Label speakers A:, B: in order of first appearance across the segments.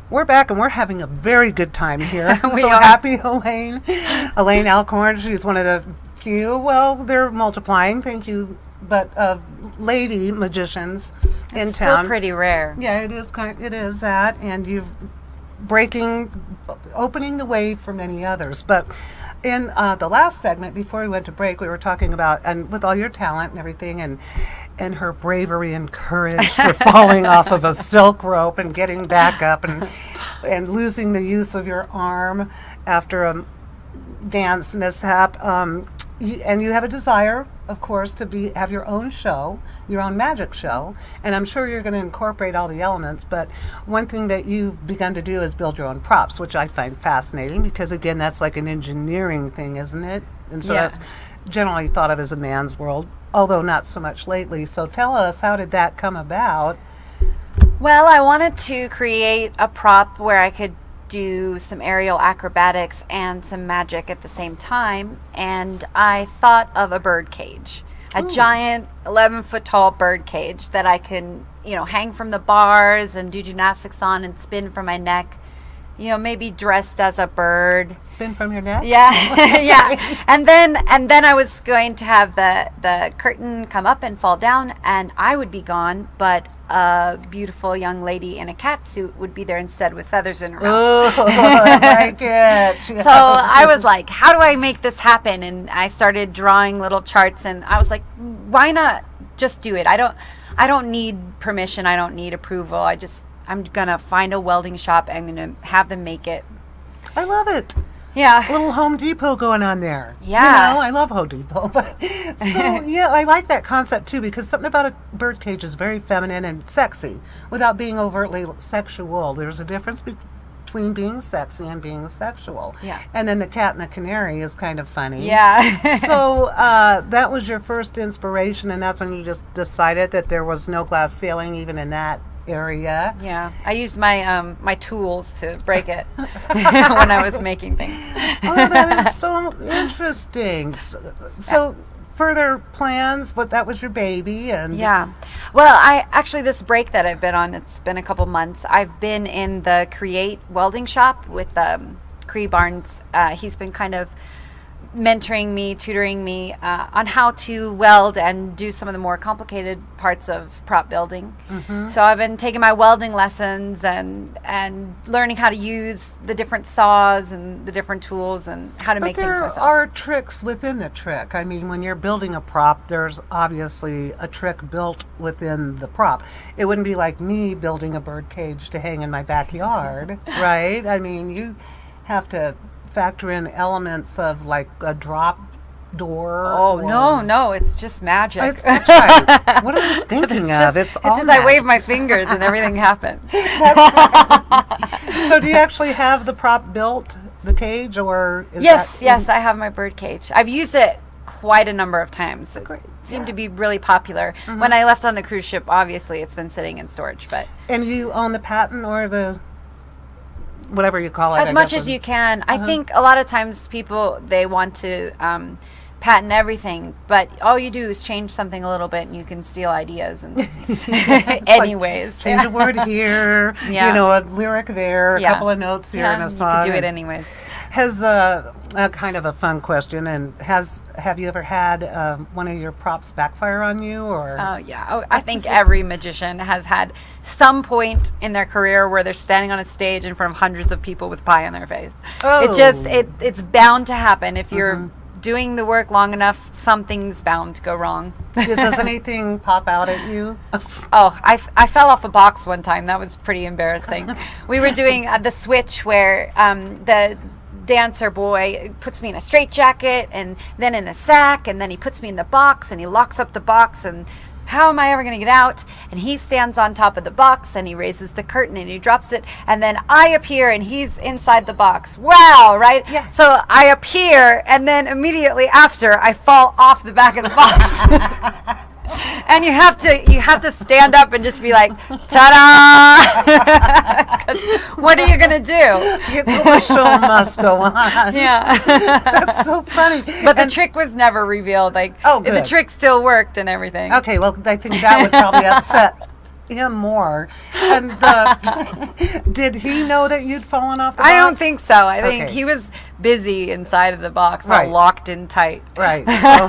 A: We're back and we're having a very good time here. I'm
B: We
A: so
B: are.
A: happy, Elaine. Elaine Alcorn, she's one of the few, well, they're multiplying, thank you, but lady magicians in
B: It's
A: town.
B: still pretty rare.
A: Yeah, it is that, and you've opening the way for many others. But in the last segment, before we went to break, we were talking about, and with all your talent and everything, and her bravery and courage for falling off of a silk rope and getting back up and losing the use of your arm after a dance mishap. And you have a desire, of course, to have your own show, your own magic show, and I'm sure you're going to incorporate all the elements, but one thing that you've begun to do is build your own props, which I find fascinating because, again, that's like an engineering thing, isn't it? And so
B: Yeah.
A: that's generally thought of as a man's world, although not so much lately. So tell us, how did that come about?
B: Well, I wanted to create a prop where I could do some aerial acrobatics and some magic at the same time, and I thought of a bird cage, a giant 11-foot tall bird cage that I can, hang from the bars and do gymnastics on and spin from my neck. Maybe dressed as a bird.
A: Spin from your neck?
B: Yeah, yeah. And then I was going to have the curtain come up and fall down, and I would be gone, but a beautiful young lady in a cat suit would be there instead with feathers in her mouth.
A: Oh, I like it.
B: So I was like, how do I make this happen? And I started drawing little charts, and I was like, why not just do it? I don't need permission. I don't need approval. I'm gonna find a welding shop. I'm gonna have them make it.
A: I love it.
B: Yeah.
A: A little Home Depot going on there.
B: Yeah.
A: I love Home Depot. But so, yeah, I like that concept too, because something about a birdcage is very feminine and sexy without being overtly sexual. There's a difference between being sexy and being sexual.
B: Yeah.
A: And then the cat and the canary is kind of funny.
B: Yeah.
A: So that was your first inspiration, and that's when you just decided that there was no glass ceiling even in that area.
B: Yeah, I used my my tools to break it when I was making things.
A: Oh, that is so interesting. So further plans, but that was your baby, and
B: Yeah. Well, this break that I've been on, it's been a couple months. I've been in the Create welding shop with Cree Barnes. He's been kind of mentoring me, tutoring me on how to weld and do some of the more complicated parts of prop building. Mm-hmm. So I've been taking my welding lessons and learning how to use the different saws and the different tools and how to make things myself.
A: But there are tricks within the trick. I mean, when you're building a prop, there's obviously a trick built within the prop. It wouldn't be like me building a bird cage to hang in my backyard, right? I mean, you have to factor in elements of like a drop door.
B: Oh, no, it's just magic.
A: That's right. What am I thinking of? It's all
B: just I wave my fingers and everything happens.
A: So do you actually have the prop built, the cage, or is
B: Yes,
A: that
B: I have my bird cage. I've used it quite a number of times. It seemed to be really popular. Mm-hmm. When I left on the cruise ship, obviously it's been sitting in storage, but
A: And you own the patent or the whatever you call it?
B: as much as you can. I think a lot of times people, they want to patent everything, but all you do is change something a little bit and you can steal ideas and anyways.
A: Like, change a word here, a lyric there, a couple of notes here in a song.
B: You can do it anyways.
A: Has a kind of a fun question, and have you ever had one of your props backfire on you? Or
B: Oh yeah, I think every magician has had some point in their career where they're standing on a stage in front of hundreds of people with pie on their face. It's bound to happen if you're doing the work long enough. Something's bound to go wrong.
A: Does anything pop out at you?
B: Oh, I fell off a box one time. That was pretty embarrassing. We were doing the switch where the dancer boy puts me in a straitjacket and then in a sack, and then he puts me in the box and he locks up the box, and how am I ever going to get out? And he stands on top of the box and he raises the curtain and he drops it, and then I appear and he's inside the box. Wow, right?
A: Yeah.
B: So I appear, and then immediately after I fall off the back of the box. And you have to stand up and just be like, ta-da! 'Cause what are you gonna do?
A: The show must go on.
B: Yeah.
A: That's so funny.
B: But the trick was never revealed. Like,
A: Oh,
B: the
A: good.
B: trick still worked and everything.
A: Okay, well, I think that would probably upset him more. And did he know that you'd fallen off the box?
B: I don't think so. I think
A: Okay.
B: he was busy inside of the box,
A: Right.
B: all locked in tight.
A: Right. So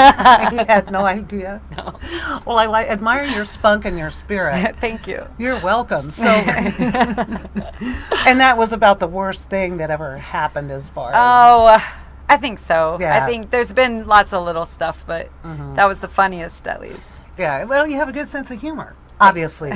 A: he had no idea.
B: No.
A: Well, I admire your spunk and your spirit.
B: Thank you.
A: You're welcome. So, and that was about the worst thing that ever happened as far as.
B: Oh, I think so.
A: Yeah.
B: I think there's been lots of little stuff, but that was the funniest, at least.
A: Yeah, well, you have a good sense of humor, obviously.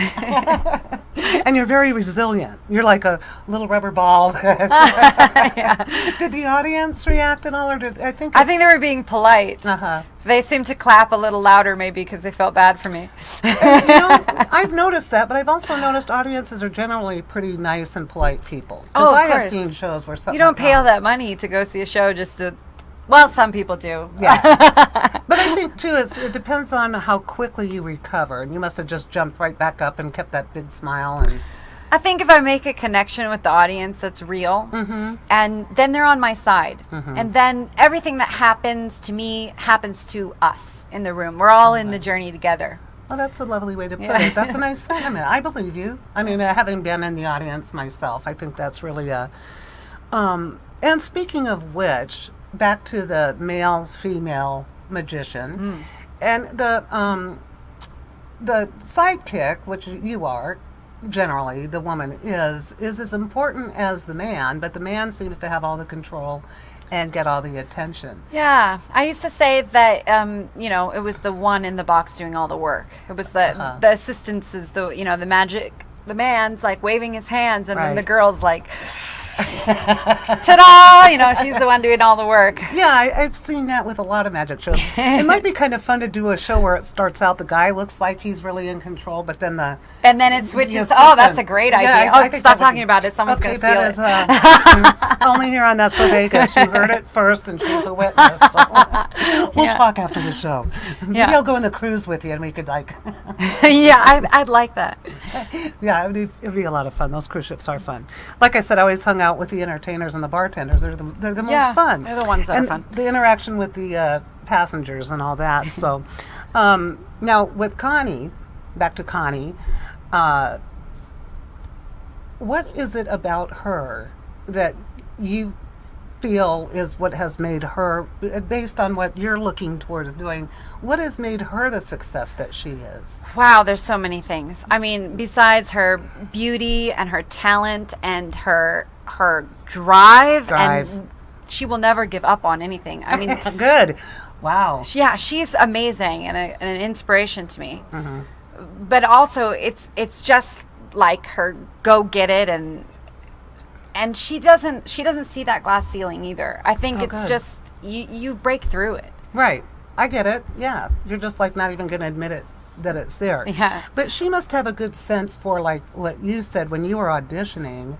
A: And you're very resilient. You're like a little rubber ball.
B: Yeah.
A: Did the audience react at all? Or did I think
B: they were being polite.
A: Uh-huh.
B: They seemed to clap a little louder, maybe because they felt bad for me.
A: I've noticed that, but I've also noticed audiences are generally pretty nice and polite people. Because
B: Oh, of
A: I have
B: course.
A: seen shows where something
B: You don't
A: went
B: pay all
A: wrong.
B: that money to go see a show just to. Well, some people do.
A: Yeah. But I think, too, it depends on how quickly you recover. And you must have just jumped right back up and kept that big smile. And
B: I think if I make a connection with the audience that's real, and then they're on my side, and then everything that happens to me happens to us in the room. We're all in the journey together.
A: well, that's a lovely way to put
B: Yeah.
A: it. That's a nice sentiment. I believe you. I mean, having been in the audience myself, I think that's really a... and speaking of which, back to the male-female magician, and the sidekick, which you are, generally, the woman is as important as the man, but the man seems to have all the control and get all the attention.
B: Yeah, I used to say that it was the one in the box doing all the work. It was the assistants is the magic. The man's like waving his hands, and then the
A: Right.
B: girl's like, ta-da! She's the one doing all the work.
A: Yeah, I've seen that with a lot of magic shows. It might be kind of fun to do a show where it starts out the guy looks like he's really in control, but then
B: And then it switches.
A: the
B: Oh, that's
A: assistant.
B: a great
A: Yeah,
B: idea.
A: I think
B: Stop
A: that would
B: talking
A: be-
B: about it. Someone's
A: okay,
B: going to steal
A: that
B: it.
A: is only here on That's So Vegas. You heard it first, and she's a witness. So we'll
B: Yeah.
A: talk after the show. Maybe
B: Yeah.
A: I'll go in the cruise with you, and we could
B: Yeah, I'd like that.
A: yeah, it'd be a lot of fun. Those cruise ships are fun. Like I said, I always hung out with the entertainers and the bartenders. They're the
B: Yeah,
A: most fun.
B: they're the ones that are
A: and
B: fun.
A: The interaction with the passengers and all that. So now with Connie, back to Connie, what is it about her that you feel is what has made her, based on what you're looking towards doing, what has made her the success that she is?
B: Wow, there's so many things. I mean, besides her beauty and her talent and her drive, and she will never give up on anything. I mean,
A: Good. Wow.
B: she's amazing and an inspiration to me. But also, it's just like her go get it, and she doesn't see that glass ceiling either. I think it's
A: good.
B: just you break through it.
A: Right. I get it. Yeah. You're just like not even going to admit it that it's there.
B: Yeah.
A: But she must have a good sense for like what you said when you were auditioning.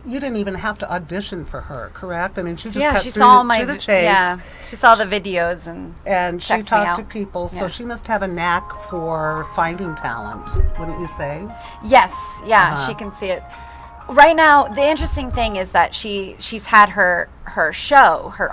A: You didn't even have to audition for her, correct? I mean, she just cut
B: she
A: through
B: saw my
A: to the chase.
B: Yeah, she saw the videos
A: And she
B: checked me
A: talked
B: out.
A: to people, so
B: Yeah.
A: she must have a knack for finding talent, wouldn't you say?
B: Yes, yeah,
A: Uh-huh.
B: she can see it. Right now, the interesting thing is that she's had her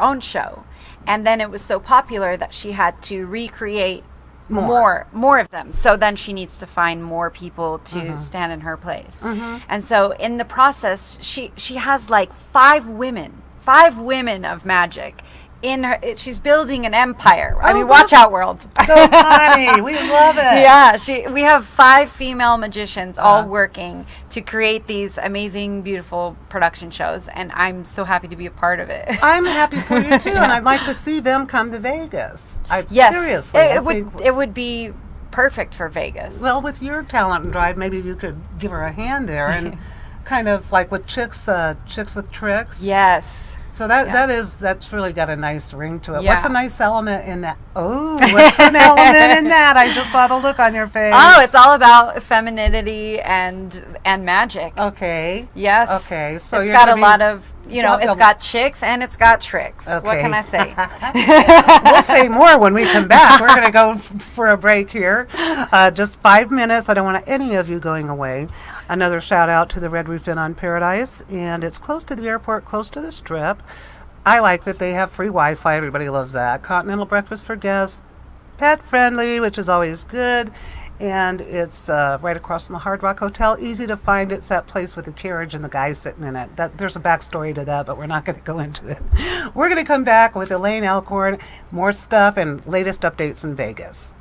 B: own show, and then it was so popular that she had to recreate more of them. So then she needs to find more people to stand in her place. And so in the process, she has like five women of magic in her. She's building an empire. I mean, watch out, world.
A: So funny. We love it.
B: Yeah, we have 5 female magicians all working to create these amazing, beautiful production shows, and I'm so happy to be a part of it.
A: I'm happy for you too, and I'd like to see them come to Vegas.
B: Yes,
A: Seriously. I think-
B: it would be perfect for Vegas.
A: Well, with your talent and drive, maybe you could give her a hand there, and kind of like with chicks with tricks.
B: Yes.
A: So that's really got a nice ring to it.
B: Yeah.
A: What's a nice element in that? Oh, what's an element in that? I just saw the look on your face.
B: Oh, it's all about femininity and magic.
A: Okay.
B: Yes.
A: Okay. So
B: it's
A: you're
B: got
A: gonna
B: a lot of,
A: double-
B: it's got chicks and it's got tricks. What
A: Okay.
B: can I say?
A: We'll say more when we come back. We're going to go for a break here. Just 5 minutes. I don't want any of you going away. Another shout out to the Red Roof Inn on Paradise. And it's close to the airport, close to the Strip. I like that they have free Wi-Fi. Everybody loves that. Continental breakfast for guests. Pet friendly, which is always good. and it's right across from the Hard Rock Hotel. Easy to find. It's that place with the carriage and the guy sitting in it. There's a backstory to that, but we're not going to go into it. We're going to come back with Elaine Alcorn, more stuff and latest updates in Vegas.